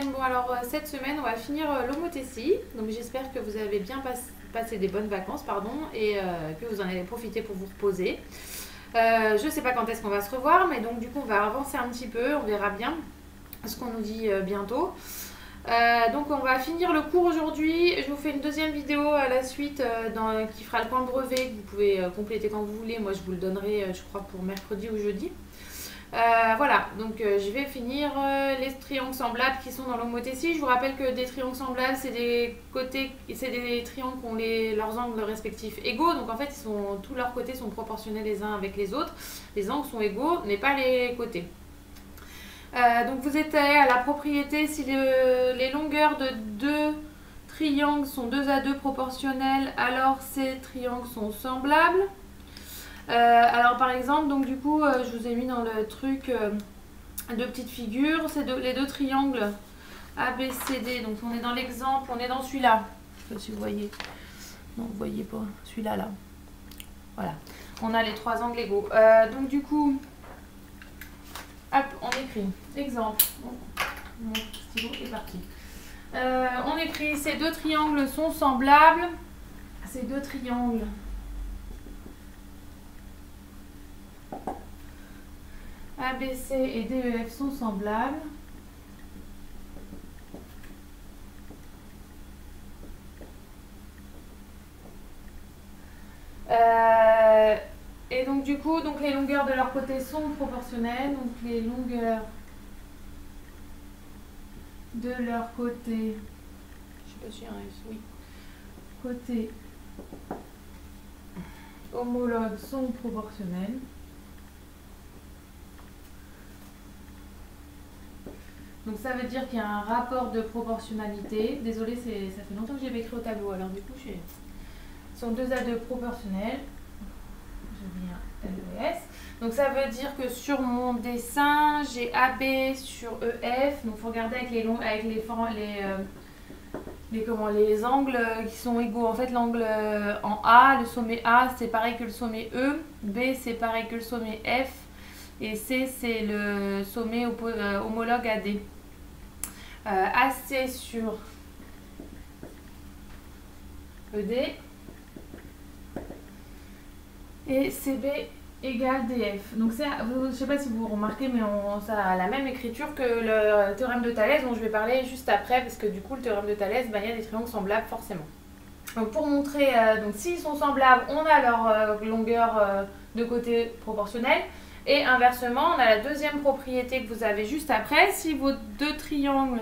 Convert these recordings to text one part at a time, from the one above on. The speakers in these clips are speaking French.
Bon alors cette semaine on va finir l'homothétie, donc j'espère que vous avez bien passé des bonnes vacances et que vous en avez profité pour vous reposer. Je sais pas quand est-ce qu'on va se revoir, mais donc du coup on va avancer un petit peu, on verra bien ce qu'on nous dit bientôt. Donc on va finir le cours aujourd'hui, je vous fais une deuxième vidéo à la suite qui fera le point brevet que vous pouvez compléter quand vous voulez. Moi je vous le donnerai je crois pour mercredi ou jeudi. Voilà, donc je vais finir les triangles semblables qui sont dans l'homothétie. Je vous rappelle que des triangles semblables, c'est des triangles qui ont leurs angles respectifs égaux. Donc en fait, tous leurs côtés sont proportionnels les uns avec les autres. Les angles sont égaux, mais pas les côtés. Donc vous êtes à la propriété si les longueurs de deux triangles sont 2 à 2 proportionnelles, alors ces triangles sont semblables. Alors par exemple, donc du coup, je vous ai mis dans le truc deux petites figures, c'est les deux triangles ABCD. Donc on est dans l'exemple, on est dans celui-là. Je sais pas si vous voyez. Non, vous voyez pas. Celui-là, là. Voilà. On a les trois angles égaux. Donc du coup, hop, on écrit. Exemple. Mon stylo est parti. On écrit ces deux triangles sont semblables. Ces deux triangles ABC et DEF sont semblables. Et donc du coup, les longueurs de leur côté sont proportionnelles. Donc les longueurs de leur côté, je sais pas si oui, côté homologue sont proportionnelles. Donc ça veut dire qu'il y a un rapport de proportionnalité. Désolée, ça fait longtemps que j'ai écrit au tableau, alors du coup, sont 2 à 2 proportionnels. Je viens LES. Donc ça veut dire que sur mon dessin, j'ai AB sur EF. Donc il faut regarder avec les angles qui sont égaux. En fait, l'angle en A, le sommet A, c'est pareil que le sommet E. B, c'est pareil que le sommet F. Et C, c'est le sommet homologue AD. AC sur ED et CB égale DF. Donc je ne sais pas si vous remarquez, mais ça a la même écriture que le théorème de Thalès dont je vais parler juste après, parce que du coup le théorème de Thalès, il y a des triangles semblables forcément. Donc pour montrer, s'ils sont semblables, on a leur longueur de côté proportionnelle. Et inversement, on a la deuxième propriété que vous avez juste après. Si vos deux triangles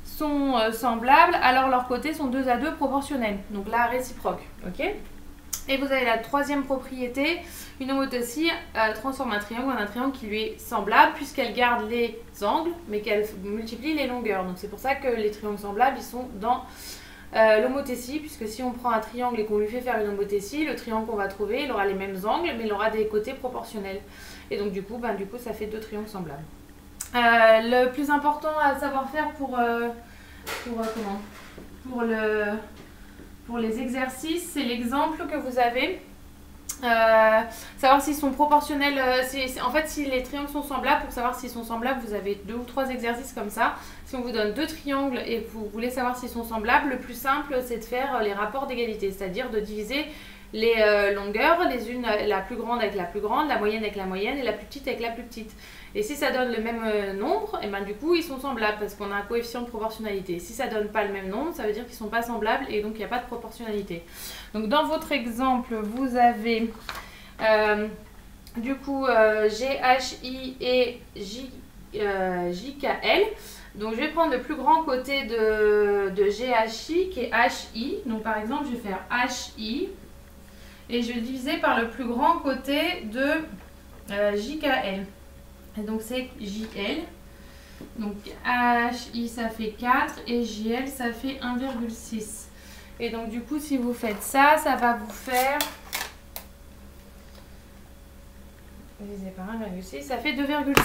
sont semblables, alors leurs côtés sont 2 à 2 proportionnels. Donc là, réciproque. Ok ? Et vous avez la troisième propriété. Une homothétie transforme un triangle en un triangle qui lui est semblable, puisqu'elle garde les angles, mais qu'elle multiplie les longueurs. Donc c'est pour ça que les triangles semblables, ils sont dans l'homothétie, puisque si on prend un triangle et qu'on lui fait faire une homothétie, le triangle qu'on va trouver, il aura les mêmes angles, mais il aura des côtés proportionnels. Et donc du coup, ça fait 2 triangles semblables. Le plus important à savoir faire pour les exercices, c'est l'exemple que vous avez. Savoir s'ils sont proportionnels. En fait, si les triangles sont semblables, pour savoir s'ils sont semblables, vous avez 2 ou 3 exercices comme ça. Si on vous donne 2 triangles et que vous voulez savoir s'ils sont semblables, le plus simple, c'est de faire les rapports d'égalité, c'est-à-dire de diviser les longueurs, les unes, la plus grande avec la plus grande, la moyenne avec la moyenne et la plus petite avec la plus petite. Et si ça donne le même nombre, et du coup ils sont semblables parce qu'on a un coefficient de proportionnalité. Si ça donne pas le même nombre, ça veut dire qu'ils sont pas semblables et donc il n'y a pas de proportionnalité. Donc dans votre exemple, vous avez GHI et JKL. Donc je vais prendre le plus grand côté de GHI qui est HI. Donc par exemple, je vais faire HI. Et je vais le diviser par le plus grand côté de JKL. Et donc c'est JL. Donc HI ça fait 4 et JL ça fait 1,6. Et donc du coup si vous faites ça, ça va vous faire divisé par 1,6, ça fait 2,5.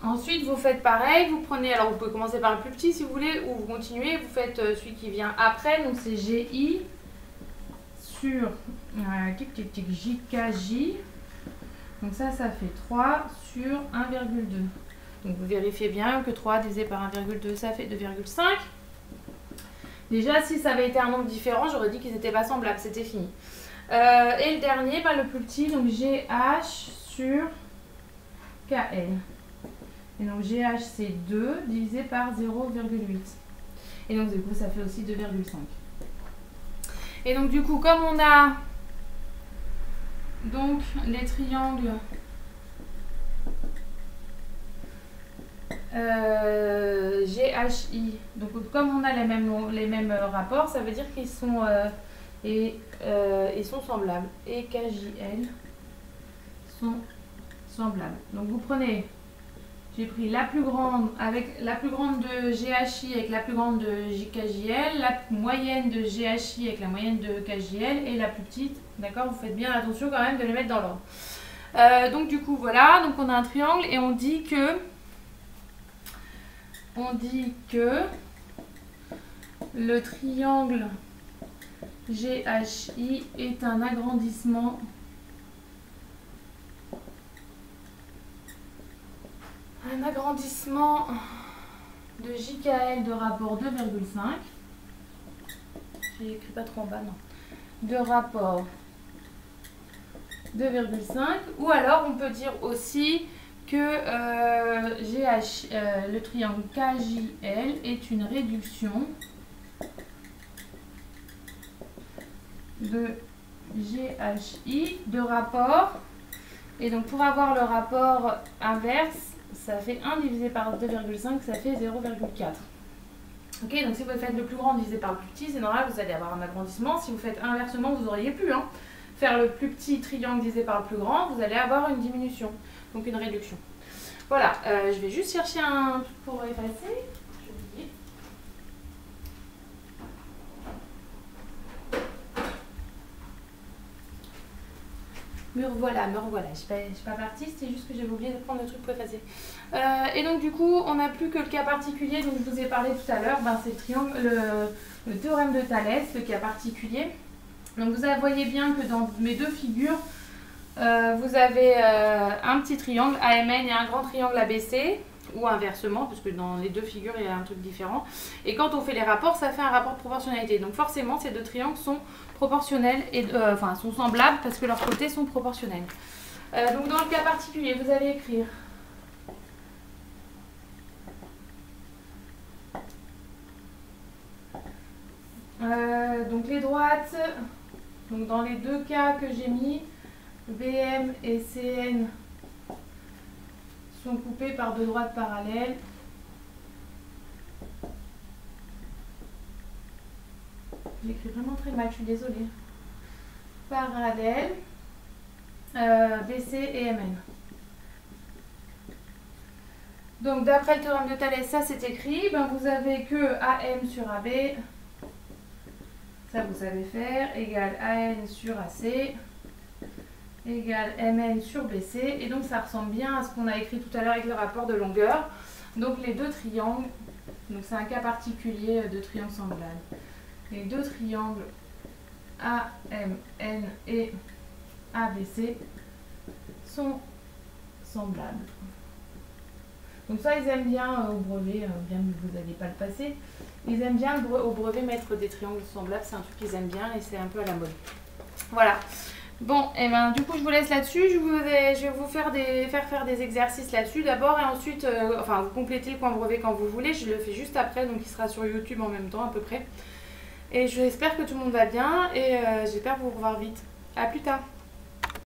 Ensuite vous faites pareil, vous prenez, alors vous pouvez commencer par le plus petit si vous voulez, ou vous continuez, vous faites celui qui vient après, donc c'est GI sur JKJ. Donc ça fait 3 sur 1,2. Donc vous vérifiez bien que 3 divisé par 1,2 ça fait 2,5. Déjà si ça avait été un nombre différent, j'aurais dit qu'ils n'étaient pas semblables, c'était fini. Et le dernier, le plus petit, donc GH sur KL. Et donc GH c'est 2 divisé par 0,8. Et donc du coup ça fait aussi 2,5. Et donc du coup comme on a donc les triangles GHI, donc comme on a les mêmes rapports, ça veut dire qu'ils sont, ils sont semblables. Et KJL sont semblables. Donc vous prenez, j'ai pris la plus grande avec la plus grande de GHI avec la plus grande de KJL, la moyenne de GHI avec la moyenne de KJL et la plus petite. D'accord, vous faites bien attention quand même de les mettre dans l'ordre. Donc du coup voilà, donc on a un triangle et on dit que le triangle GHI est un agrandissement de JKL de rapport 2,5. J'ai écrit pas trop en bas, non. De rapport 2,5. Ou alors on peut dire aussi que le triangle KJL est une réduction de GHI de rapport. Et donc pour avoir le rapport inverse, ça fait 1 divisé par 2,5, ça fait 0,4. Ok, donc si vous faites le plus grand divisé par le plus petit, c'est normal, vous allez avoir un agrandissement. Si vous faites inversement, vous auriez pu faire le plus petit triangle divisé par le plus grand, vous allez avoir une diminution, donc une réduction. Voilà, je vais juste chercher un truc pour effacer. J'ai oublié. Me revoilà. Je suis pas partie, c'était juste que j'avais oublié de prendre le truc pour effacer. Et donc du coup, on n'a plus que le cas particulier dont je vous ai parlé tout à l'heure. C'est le triangle, le théorème de Thalès, le cas particulier. Donc vous voyez bien que dans mes deux figures, vous avez un petit triangle AMN et un grand triangle ABC, ou inversement, parce que dans les deux figures, il y a un truc différent. Et quand on fait les rapports, ça fait un rapport de proportionnalité. Donc forcément, ces deux triangles sont proportionnels, sont semblables, parce que leurs côtés sont proportionnels. Donc dans le cas particulier, vous allez écrire donc les droites, donc dans les deux cas que j'ai mis, BM et CN sont coupées par deux droites parallèles. J'écris vraiment très mal, je suis désolée. Parallèles, BC et MN. Donc d'après le théorème de Thalès, ça c'est écrit. Vous avez que AM sur AB, ça vous savez faire, égale AN sur AC, égale MN sur BC. Et donc ça ressemble bien à ce qu'on a écrit tout à l'heure avec le rapport de longueur. Donc les deux triangles, donc c'est un cas particulier de triangle semblable. Les deux triangles AMN et ABC sont semblables. Donc ça, ils aiment bien au brevet, bien que vous n'allez pas le passer, ils aiment bien au brevet mettre des triangles semblables, c'est un truc qu'ils aiment bien et c'est un peu à la mode. Voilà. Bon, et du coup, je vous laisse là-dessus. Je vais vous faire des exercices là-dessus d'abord et ensuite, vous complétez le coin brevet quand vous voulez. Je le fais juste après, donc il sera sur YouTube en même temps à peu près. Et j'espère que tout le monde va bien et j'espère vous revoir vite. À plus tard.